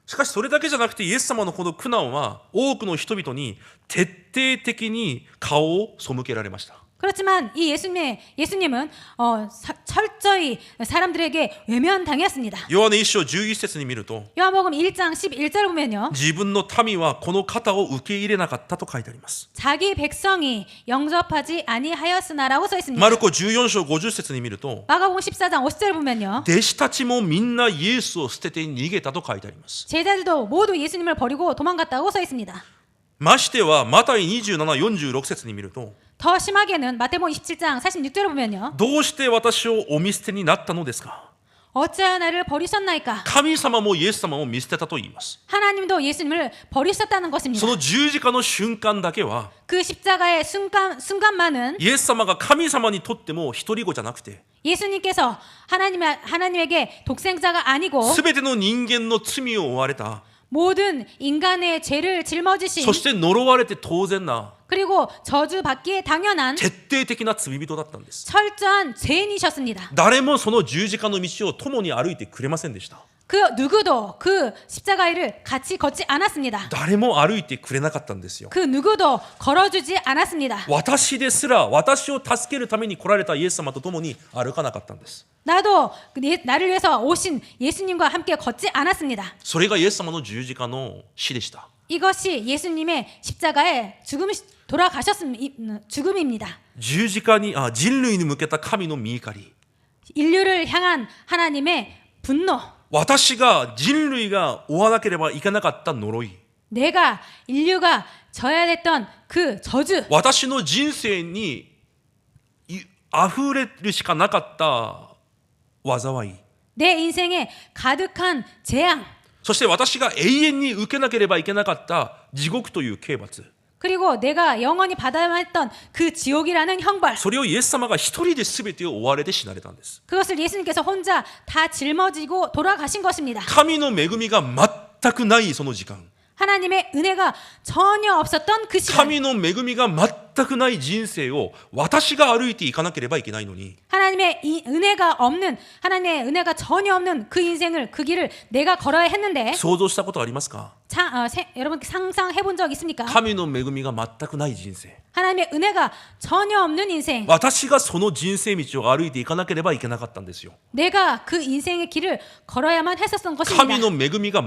しかしそれだけじゃなくてイエス様のこの苦難は多くの人々に徹底的に顔を背けられました。 그렇지만 이 예수님은 철저히 사람들에게 외면당했습니다. ヨハネ1章11節に見ると 요한복음 1장 11절을 보면요. 自分の民はこの方を受け入れなかったと書いてあります。 자기 백성이 영접하지 아니하였으나라고 써 있습니다. マルコ14章50節に見ると 마가복음 14장 50절을 보면요. 弟子たちもみんなイエスを捨てて逃げたと書いてあります。 제자들도 모두 예수님을 버리고 도망갔다고 써 있습니다. ましてはマタイ27、46節に見ると 더 심하게는 마태복음 27장 46절을 보면요. どうして私をお見捨てになったのですか？ 어찌하여 나를 버리셨나이까? 神様もイエス様も見捨てたと言います。 하나님도 예수님을 버리셨다는 것입니다. その十字架の瞬間だけは 그 십자가의 순간만은 イエス様が神様にとっても一人子じゃなくて 예수님께서 하나님에게 독생자가 아니고 全ての人間の罪を負われた 모든 인간의 죄를 짊어지신 そして呪われて当然な 그리고 저주받기에 당연한 徹底的な罪人だったんです。 철저한 죄인이셨습니다. 誰もその十字架の道を共に歩いてくれませんでした。 그 누구도 그 십자가를 같이 걷지 않았습니다. 誰も歩いてくれなかったんですよ。 그 누구도 걸어주지 않았습니다. 私ですら私を助けるために来られたイエス様と共に歩かなかったんです。 나도 나를 위해서 오신 예수님과 함께 걷지 않았습니다. それがイエス様の十字架の死でした。 이것이 예수님의 십자가의 죽음입니다. 十字架に人類に向けた神の御怒り。 인류를 향한 하나님의 분노. 私が人類が負わなければいけなかった呪い。 내가 인류가 져야 됐던 그 저주. 私の人生に溢れるしかなかった災い、 내 인생에 가득한 재앙, そして私が永遠に受けなければいけなかった地獄という刑罰、 그리고 내가 영원히 받아야만 했던 그 지옥이라는 형벌, それをイエス様が一人で全てを追われて死なれたんです。 그것을 예수님께서 혼자 다 짊어지고 돌아가신 것입니다. 神の恵みが全くないその時間、 하나님의 은혜가 전혀 없었던 그 시간, 神の恵みが全くない人生を私が歩いていかなければいけないのに、 하나님의 은혜가 없는, 하나님의 은혜가 전혀 없는 그 인생을, 그 길을 내가 걸어야 했는데, 想像したことありますか？ 여러분 상상해 본 적 있습니까? 神の恵みが全くない人生、 하나님의 은혜가 전혀 없는 인생, 私がその人生道を歩いていかなければいけなかったんですよ。 내가 그 인생의 길을 걸어야만 했었던 神 것입니다. の恵みが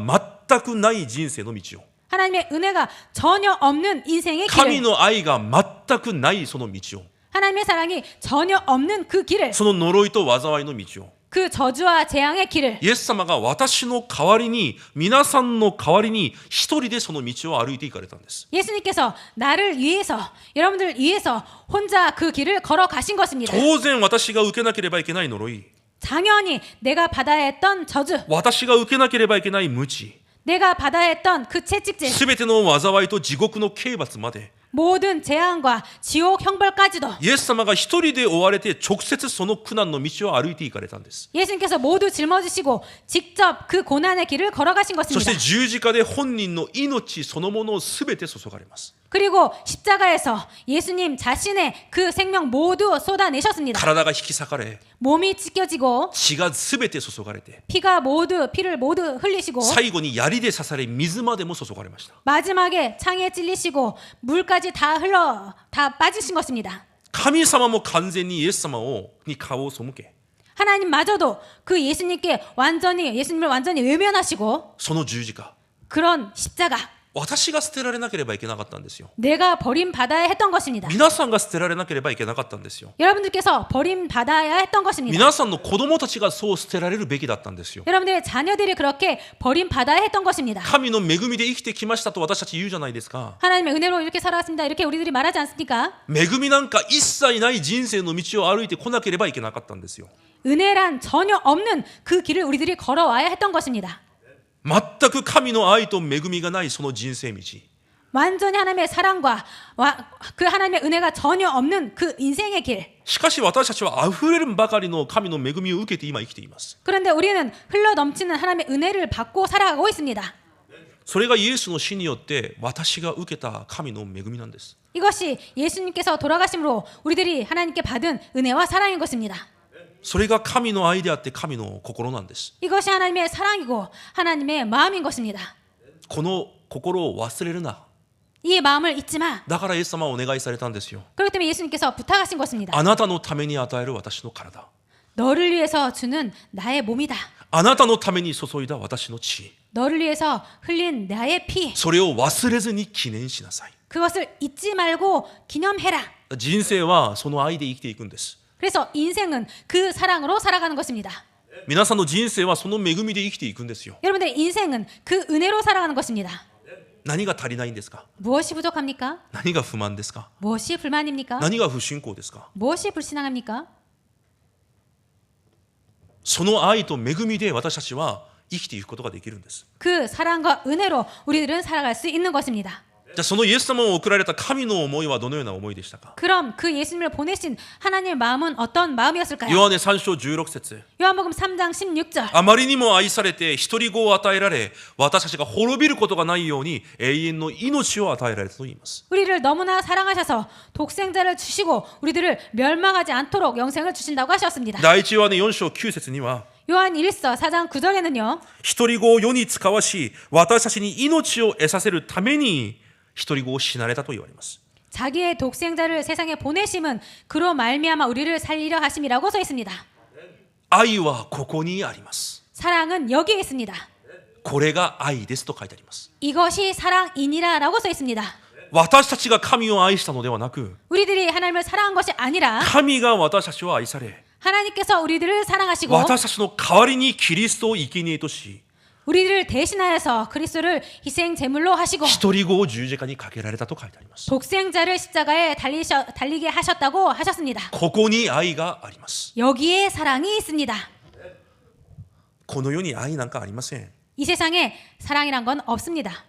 全くない人生の道を、 하나님의 은혜가 전혀 없는 인생의 神 길을, の愛が全くないその道を、 하나님의 사랑이 전혀 없는 그 길을, その呪いと災いの道を、 그 저주와 재앙의 길을 イエス様が私の代わりに、皆さんの代わりに一人でその道を歩いていかれたんです。 예수님께서 나를 위해서, 여러분들 위해서 혼자 그 길을 걸어가신 것입니다. 当然私が受けなければいけない呪い、 당연히 내가 받아야 했던 저주, 私が受けなければいけない無知、 내가 받아야 했던 그 채찍질, すべての災いと地獄の刑罰まで、 모든 재앙과 지옥 형벌까지도 イエス様が一人で追われて直接その苦難の道を歩いていかれたんです。 예수님께서 모두 짊어지시고 직접 그 고난의 길을 걸어가신 そし 것입니다. て十字架で本人の命そのものをすべて注がれます。 그리고 십자가에서 예수님 자신의 그 생명 모두 쏟아내셨습니다. 体が引き裂かれ、 몸이 찢겨지고 血がすべて注がれて、 피를 모두 흘리시고 最後に槍で刺され水までも注がれました。 마지막에 창에 찔리시고 물까지 다 빠지신 것입니다. 神様も完全にイエス様に顔を背け、 하나님마저도 그 예수님을 완전히 외면하시고 その十字架、 그런 십자가, 私が捨てられなければいけなかったんですよ。 내가 버림받아야 했던 것입니다. 皆さんが捨てられなければいけなかったんですよ。 여러분들께서 버림받아야 했던 것입니다. 皆さんの子供たちがそう捨てられるべきだったんですよ。 여러분들의 자녀들이 그렇게 버림받아야 했던 것입니다. 神の恵みで生きてきましたと私たち言うじゃないですか。 하나님의 은혜로 이렇게 살아왔습니다. 이렇게 우리들이 말하지 않습니까? 恵みなんか一切ない人生の道を歩いてこなければいけなかったんですよ。 은혜란 전혀 없는 그 길을 우리들이 걸어와야 했던 것입니다. 全く神の愛と恵みがないその人生道。 완전히 하나님의 사랑과 그 하나님의 은혜가 전혀 없는 그 인생의 길. しかし私たちは溢れるばかりの神の恵みを受けて今生きています。 그런데 우리는 흘러넘치는 하나님의 은혜를 받고 살아가고 있습니다. それがイエスの死によって私が受けた神の恵みなんです。 이것이 예수님께서 돌아가심으로 우리들이 하나님께 받은 은혜와 사랑인 것입니다. それが神の愛であって神の心なんです。 이것이 하나님의 사랑이고 하나님의 마음인 것입니다. この心を忘れるな。 이 마음을 잊지 마. だからイエス様はお願いされたんですよ。 그렇기 때문에 예수님께서 부탁하신 것입니다. あなたのために与える私の体、 너를 위해서 주는 나의 몸이다. あなたのために注いだ私の血、 너를 위해서 흘린 나의 피. それを忘れずに記念しなさい。 그것을 잊지 말고 기념해라. 人生はその愛で生きていくんです。 그래서 인생은 그 사랑으로 살아가는 것입니다. 皆さんの人生はその恵みで生きていくんですよ。 여러분들의 인생은 그 은혜로 살아가는 것입니다. 何が足りないんですか？ 무엇이 부족합니까? 何が不満ですか？ 무엇이 불만입니까? 何が不信仰ですか？ 무엇이 불신앙합니까? その愛と恵みで私たちは生きていくことができるんです。 그 사랑과 은혜로 우리들은 살아갈 수 있는 것입니다. じゃあそのイエス様を送られた神の思いはどのような思いでしたか？ 그럼 그 예수님을 보내신 하나님의 마음은 어떤 마음이었을까요? ヨハネ3章16節、 요한복음 3장 16절. あまりにも愛されて一人子を与えられ、私たちが滅びることがないように永遠の命を与えられたと言います。 우리를 너무나 사랑하셔서 독생자를 주시고 우리들을 멸망하지 않도록 영생을 주신다고 하셨습니다. 第一ヨハネ4章9節には、 요한 1서 4장 9절에는요. 一人子を世に使わし、私たちに命を得させるために一人子を死なれたと言われます。 자기의 독생자를 세상에 보내심은 그로 말미암아 우리를 살리려 하심이라고 써 있습니다. 愛はここにあります。 사랑은 여기에 있습니다. これが愛ですと書いてあります。 이것이 사랑이니라라고 써 있습니다. 私たちが神を愛したのではなく、 우리들이 하나님을 사랑한 것이 아니라 神が私たちを愛され、 하나님께서 우리들을 사랑하시고 私たちの代わりにキリストを生贄とし、 우리를 대신하여서 그리스도를 희생 제물로 하시고 一人子を十字架にかけられたと書いてあります。 독생자를 십자가에 달리게 하셨다고 하셨습니다. ここに愛があります。 여기에 사랑이 있습니다. この世に愛なんかありません。 이 세상에 사랑이란 건 없습니다.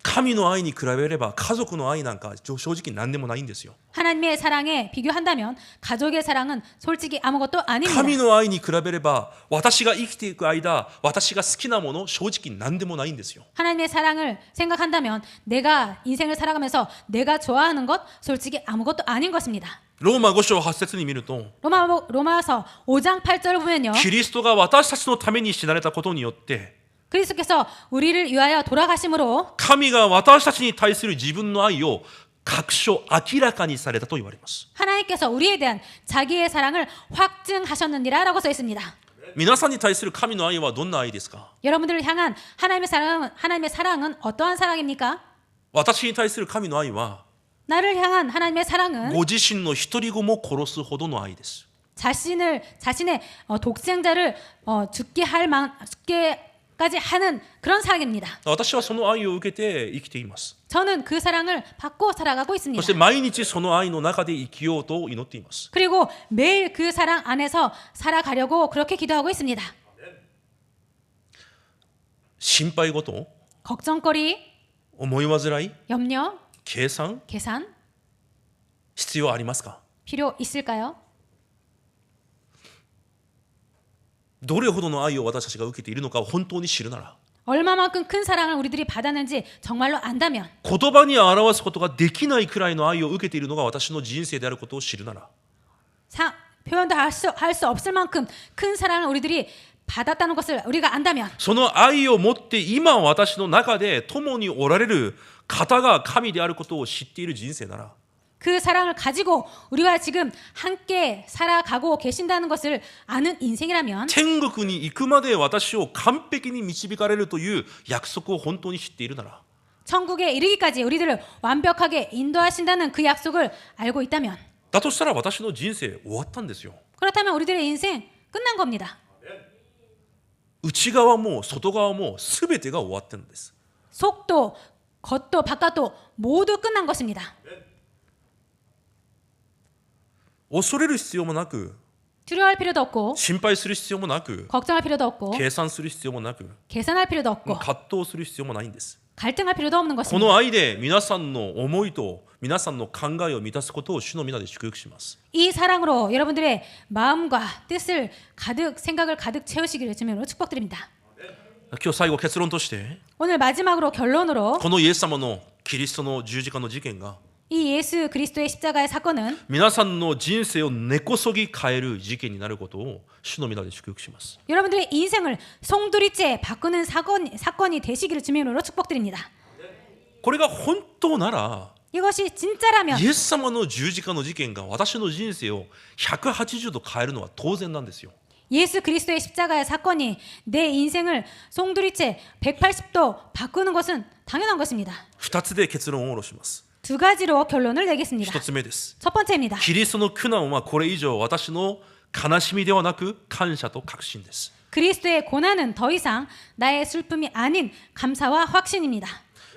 神の愛に比べれば家族の愛なんか正直何でもないんですよ。 하나님의 사랑에 비교한다면 가족의 사랑은 솔직히 아무것도 아닙니다. 神の愛に比べれば私が生きていく間、私が好きなもの正直何でもないんですよ。 하나님의 사랑을 생각한다면 내가 인생을 살아가면서 내가 좋아하는 것 솔직히 아무것도 아닌 것입니다. ローマ5章8節に見ると 로마서 5장 8절을 보면요. キリストが私たちのために死なれたことによって 그리스도께서 우리를 위하여 돌아가심으로 神が私たちに対する自分の愛を確証明らかにされたと言われます。 하나님께서 우리에 대한 자기의 사랑을 확증하셨느니라라고 써 있습니다. 皆さんに対する神の愛はどんな愛ですか？ 여러분들을 향한 하나님의 사랑은 어떠한 사랑입니까? 私に対する神の愛は 나를 향한 하나님의 사랑은 ご自身の一人子も殺すほどの愛です。 자신의 독생자를 죽게까지 하는 그런 사랑입니다. 私はその愛を受けて生きています。 저는 그 사랑을 받고 살아가고 そ 있습니다. して毎日その愛の中で生きようと祈っています。 그리고 매일 그 사랑 안에서 살아가려고 그렇게 기도하고 있습니다. 心配事、 걱정거리, 思い煩い、 염려, 計算、 계산 必要ありますか？ 필요 있을까요? どれほどの愛を私たちが受けているのかを本当に知るなら 얼마만큼 큰 사랑을 우리들이 받았는지 정말로 안다면 言葉に表すことができないくらいの愛を受けているのが私の人生であることを知るなら 표현도 할 수 없을 만큼 큰 사랑을 우리들이 받았다는 것을 우리가 안다면 その愛を持って今私の中で共におられる方が神であることを知っている人生なら 그 사랑을 가지고 우리와 지금 함께 살아가고 계신다는 것을 아는 인생이라면 天国に行くまで私を完璧に導かれるという約束を本当に知っているなら 천국에 이르기까지 우리들을 완벽하게 인도하신다는 그 약속을 알고 있다면 だとしたら私の人生終わったんですよ。 그렇다면 우리들의 인생 끝난 겁니다. 内側も外側も全てが終わってるんです。 속도, 겉도, 바깥도 모두 끝난 것입니다. 恐れる必要もなく 두려워할 필요도 없고 心配する必要もなく 걱정할 필요도 없고 計算する必要もなく 계산할 필요도 없고 葛藤する必要もないんです。 갈등할 필요도 없는 こ 것입니다. の愛で皆さんの思いと皆さんの考えを満たすことを主の皆で祝福します。 이 사랑으로 여러분들의 마음과 뜻을 생각을 가득 채우시기를 주님으로 축복드립니다. 今日最後結論として 오늘 마지막으로 결론으로 このイエス様のキリストの十字架の事件が 이 예수 그리스도의 십자가의 사건은 皆さんの人生を根こそぎ変える事件になることを主の皆で祝福します。 여러분들의 인생을 송두리째 바꾸는 사건이 되시기를 주님으로 축복드립니다. これが本当なら 이것이 진짜라면 イエス様の十字架の事件が私の人生を180度変えるのは当然なんですよ。 예수 그리스도의 십자가의 사건이 내 인생을 송두리째 180도 바꾸는 것은 당연한 것입니다. 2つで結論を下ろします。 두 가지로 결론을 내겠습니다. 1つ目です。 첫 번째입니다. キリストの苦難はこれ以上私の悲しみではなく感謝と確信です。 그리스도의 고난은 더 이상 나의 슬픔이 아닌 감사와 확신입니다.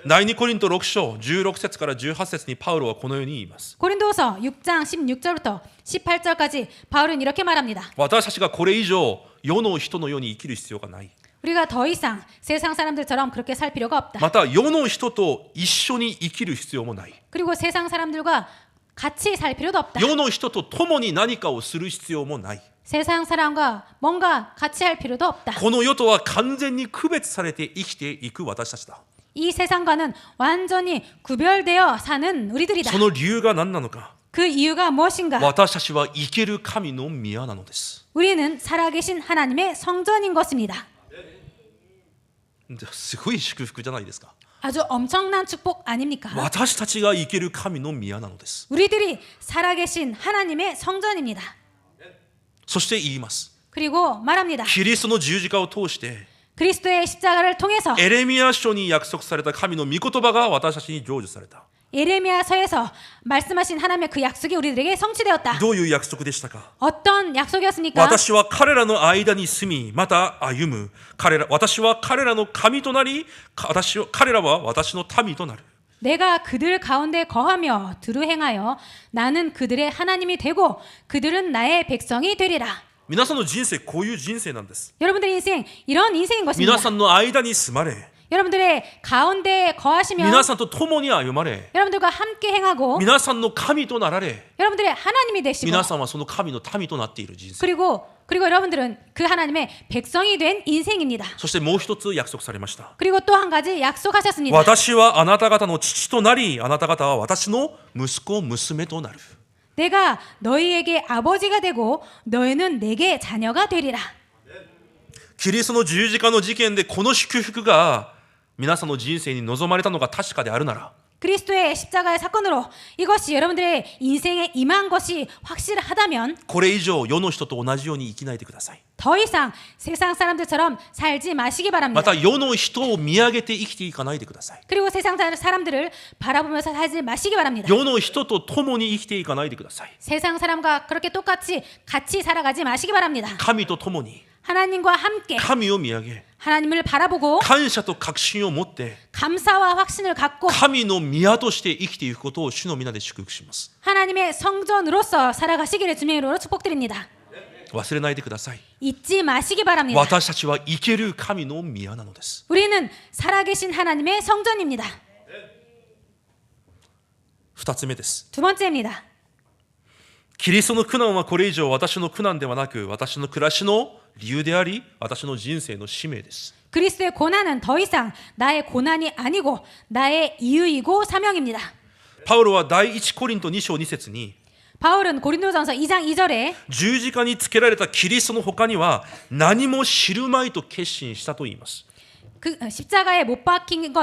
第2コリント6章16節から18節にパウロはこのように言います。 고린도후서 6장 16절부터 18절까지 바울은 이렇게 말합니다. 私たちがこれ以上世の人のように生きる必要がない。 우리가 더 이상 세상 사람들처럼 그렇게 살 필요가 없다. また世の人と一緒に生きる必要もない。 그리고 세상 사람들과 같이 살 필요도 없다. 世の人と共に何かをする必要もない。 세상 사람과 뭔가 같이 할 필요도 없다. この世とは完全に区別されて生きていく私たちだ。 이 세상과는 완전히 구별되어 사는 우리들이다. その理由が何なのか。 그 이유가 무엇인가? 私たちは生ける神の宮なのです。 우리는 살아계신 하나님의 성전인 것입니다. すごい祝福じゃないですか。 아주 엄청난 축복 아닙니까? 私たちが生ける神の宮なのです。 우리들이 살아계신 하나님의 성전입니다. そして言います。 그리고 말합니다. キリストの十字架を通して 그리스도의 십자가를 통해서 エレミヤ書に約束された神の御言葉が私たちに成就された。 예레미야서에서 말씀하신 하나님의 그 약속이 우리들에게 성취되었다. どういう約束でしたか？ 어떤 약속이었습니까? 私は彼らの間に住み、また歩む。私は彼らの神となり、彼らは私の民となる。 내가 그들 가운데 거하며 두루 행하여 나는 그들의 하나님이 되고 그들은 나의 백성이 되리라. 皆さんの人生、こういう人生なんです。 여러분들의 인생 이런 인생인 것입니다. 皆さんの間に住まれ、 여러분들의 가운데 거하시며 皆さんと共に歩まれ、 여러분들과 함께 행하고 皆さんの神となられ、 여러분들의 하나님이 되시고 皆さんはその神の民となっている人生。 그리고 여러분들은 그 하나님의 백성이 된 인생입니다. そしてもう一つ約束されました。 그리고 또 한 가지 약속하셨습니다. 私はあなた方の父となり、あなた方は私の息子、娘となる。 내가 너희에게 아버지가 되고 너희는 내게 자녀가 되리라. キリストの十字架の事件でこの祝福が皆さんの人生に望まれたのが確かであるなら、 그리스도의 십자가의 사건으로 이것이 여러분들의 인생에 임한 것이 확실하다면 これ以上世の人と同じように生きないでください。 더 이상 세상 사람들처럼 살지 마시기 ま 바랍니다. た世の人を見上げて生きていかないでください。 그리고 세상 사람들을 바라보면서 살지 마시기 바랍니다. 世の人と共に生きていかないでください。 세상 사람과 그렇게 똑같이 같이 살아가지 마시기 바랍니다. 神と共に 하나님과 함께 神を見上げ、 하나님을 바라보고 感謝と確信を持って 감사와 확신을 갖고 神の宮として生きていくことを主の皆で祝福します。 하나님의 성전으로서 살아가시기를 주님의 이름으로 축복드립니다. 忘れないでください。 잊지 마시기 바랍니다. 私たちは生ける神の宮なのです。 우리는 살아계신 하나님의 성전입니다. 二つ目です。 두 번째입니다. キリストの苦難はこれ以上私の苦難ではなく、私の暮らしの理由であり、私の人生の使命です。 그리스도의 고난은 더 이상 나의 고난이 아니고 나의 이유이고 사명입니다. パウロは第一コリント2章2節に、 바울은 고린도전서 2장 2절에 十字架につけられたキリストの他には何も知るまいと決心したと言います。 그 십자가에 못 박히신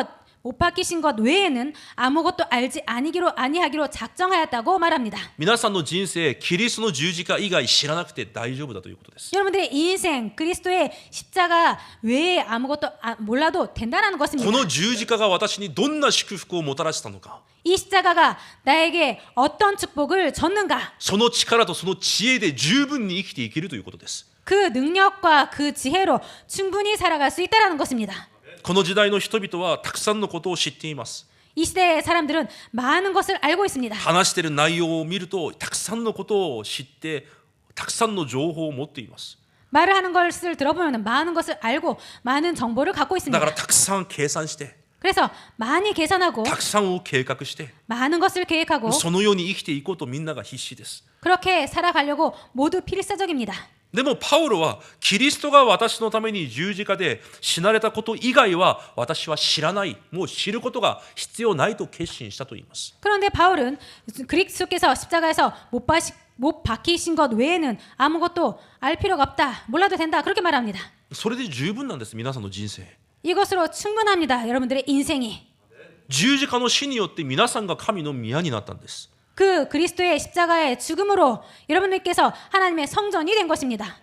것 외에는 아무것도 알지 아니하기로 작정하였다고 말합니다. 皆さんの人生、キリストの十字架以外知らなくて大丈夫だということです。 여러분들의 이 인생 그리스도의 십자가 외에 아무것도 몰라도 된다는 こ 것입니다. の十字架が私にどんな祝福をもたらしたのか、 이 십자가가 나에게 어떤 축복을 줬는가? その力とその知恵で十分に生きていけるということです。 그 능력과 그 지혜로 충분히 살아갈 수 있다는 것입니다. この時代の人々はたくさんのことを知っています。 이 시대의 사람들은 많은 것을 알고 있습니다. 話している内容を見るとたくさんのことを知ってたくさんの情報を持っています。 말을 하는 것을 들어보면 많은 것을 알고 많은 정보를 갖고 だ 있습니다. からたくさん計算して 그래서 많이 계산하고 たくさんを計画して 많은 것을 계획하고 そのように生きていこうとみんなが必死です。 그렇게 살아가려고 모두 필사적입니다. でもパウロはキリストが私のために十字架で死なれたこと以外は私は知らない、もう知ることが必要ないと決心したと言います。 그런데 바울은 그리스도께서 십자가에서 못 박히신 것 외에는 아무것도 알 필요가 없다. 몰라도 된다. 그렇게 말합니다. それで十分なんです。皆さんの人生、 이것으로 충분합니다. 여러분들의 인생이. 十字架の死によって皆さんが神の宮になったんです。 그 그리스도의 십자가의 죽음으로 여러분들께서 하나님의 성전이 된 것입니다.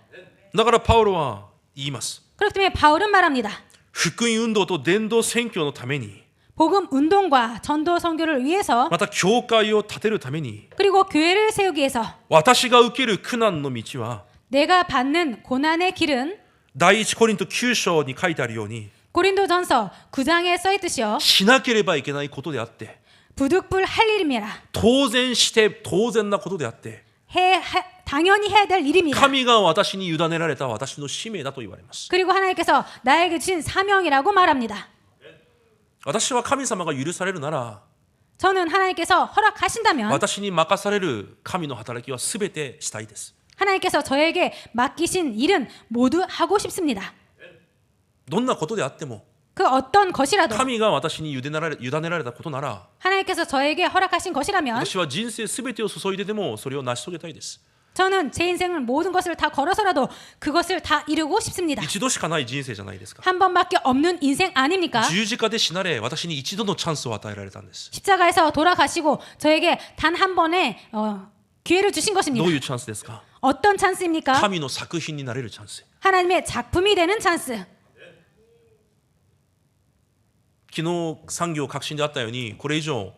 だからパウロは言います。 그렇기 때문에 바울은 말합니다. 福音運動と伝道宣教のために、 복음 운동과 전도 선교를 위해서 また教会を建てるために、 그리고 교회를 세우기 위해서 私が受ける苦難の道は 내가 받는 고난의 길은 第一コリント9章に書いてあるように 고린도전서 9장에 써 있듯이요. しなければいけないことであって、 부득불 할 일입니다. 当然して当然なことであって、 당연히 해야 될 일입니다. 神が私に委ねられた私の使命だと言われます。 그리고 하나님께서 나에게 주신 사명이라고 말합니다. 私は神様が許されるなら、 저는 하나님께서 허락하신다면 私に任される神の働きはすべてしたいです。 하나님께서 저에게 맡기신 일은 모두 하고 싶습니다. どんなことであっても 그 어떤 것이라도 神が私に委ねられたことなら、 하나님께서 저에게 허락하신 것이라면 私は人生すべてを注いででもそれを成し遂げたいです。 저는 제 인생을 모든 것을 다 걸어서라도 그것을 다 이루고 싶습니다. 一度しかない人生じゃないですか。 한 번밖에 없는 인생 아닙니까? 十字架で死なれ、私に一度のチャンスを与えられたんです。 십자가에서 돌아가시고 저에게 단 한 번의 기회를 주신 ど 것입니다. ういうチャンスですか？ 어떤 찬스입니까? 神の作品になれるチャンス。 하나님의 작품이 되는 찬스. 昨日産業革新であったように、これ以上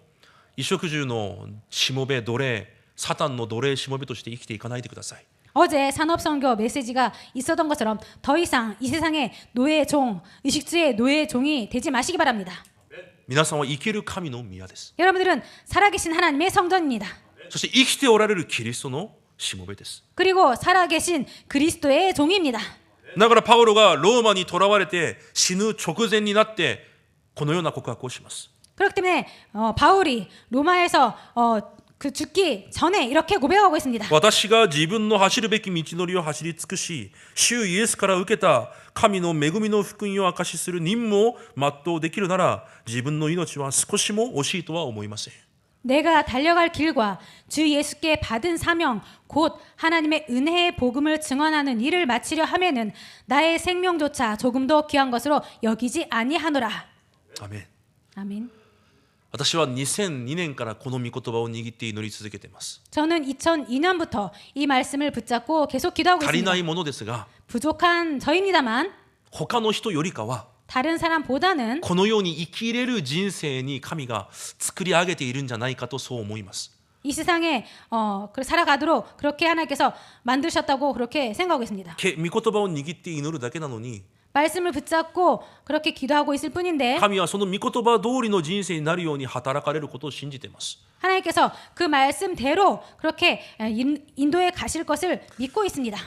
衣食住のしもべ奴隷サタンの奴隷しもべとして生きていかないでください。 어제 산업선교 메시지가 있었던 것처럼 더 이상 이 세상의 노예 종, 의식주의 노예 종이 되지 마시기 바랍니다. 皆さんは生ける神の宮です。 여러분들은 살아계신 하나님의 성전입니다. そして生きておられるキリストのしもべです。 그리고 살아계신 그리스도의 종입니다. だからパウロがローマに囚われて死ぬ直前になってこのような告白をします。 그렇기 때문에 바울이 로마에서 그 죽기 전에 이렇게 고백하고 있습니다. 私が自分の走るべき道のりを走り尽くし、主イエスから受けた神の恵みの福音を証しする任務を全うできるなら、自分の命は少しも惜しいとは思いません。 내가 달려갈 길과 주 예수께 받은 사명 곧 하나님의 은혜의 복음을 증언하는 일을 마치려 하면은 나의 생명조차 조금도 귀한 것으로 여기지 아니하노라. アメン。 아멘. 私は2002年からこの御言葉を握って祈り続けています。 저는 2002년부터 이 말씀을 붙잡고 계속 기도하고 足り 있습니다. ないものですが、 부족한 저입니다만 他の人よりかは 다른 사람보다는 このように生きれる人生に神が作り上げているんじゃないかとそう思います。 이 세상에 살아가도록 그렇게 하나님께서 만드셨다고 그렇게 생각하고 있습니다. 御言葉を握って祈るだけなのに、 말씀을 붙잡고 그렇게 기도하고 있을 뿐인데 神はその御言葉通りの人生になるように働かれることを信じています。 하나님께서 그 말씀대로 그렇게 인도에 가실 것을 믿고 있습니다.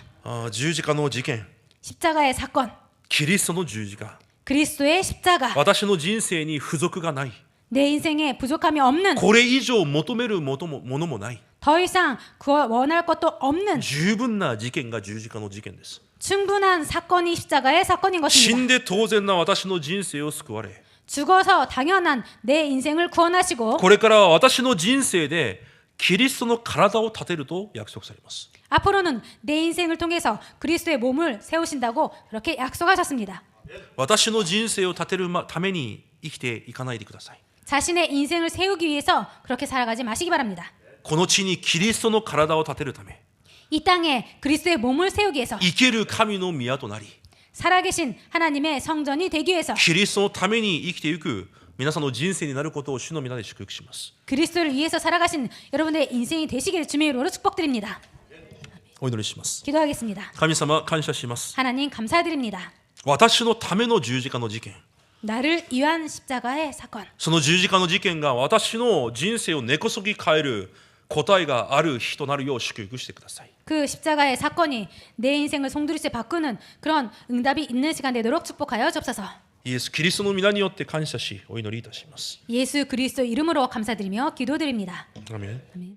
十字架の事件、 십자가의 사건, キリストの十字架、 그리스도의 십자가, 私の人生に不足がない、 내 인생에 부족함이 없는, これ以上求めるものもない、 더 이상 원할 것도 없는 十分な事件が十字架の事件です。 충분한 사건이 십자가의 사건인 死 것입니다. んで当然な私の人生を救われ、 죽어서 당연한 내 인생을 구원하시고 これからは私の人生でキリストの体を立てると約束されます。 앞으로는 내 인생을 통해서 그리스도의 몸을 세우신다고 그렇게 약속하셨습니다. 私の人生を立てるために生きていかないでください。 자신의 인생을 세우기 위해서 그렇게 살아가지 마시기 바랍니다. この地にキリストの体を立てるため、 이 땅에 그리스도의 몸을 세우기 위해서 生ける神の宮となり、 살아계신 하나님의 성전이 되기 위해서 キリストのために生きていく皆さんの人生になることを主の皆で祝福します。 그리스도를 위해서 살아가신 여러분의 인생이 되시기를 주님의 이름으로 축복드립니다. お祈りします。 기도하겠습니다. 神様感謝します。 하나님 감사드립니다. 私のための十字架の事件、 나를 위한 십자가의 사건, その十字架の事件が私の人生を根こそぎ変える答えがある日となるよう祝福してください。 그 십자가의 사건이 내 인생을 송두리째 바꾸는 그런 응답이 있는 시간 되도록 축복하여 주옵소서. イエス・キリストの皆によって感謝しお祈りいたします。 예수 그리스도 이름으로 감사드리며 기도드립니다. アーメン。 아멘.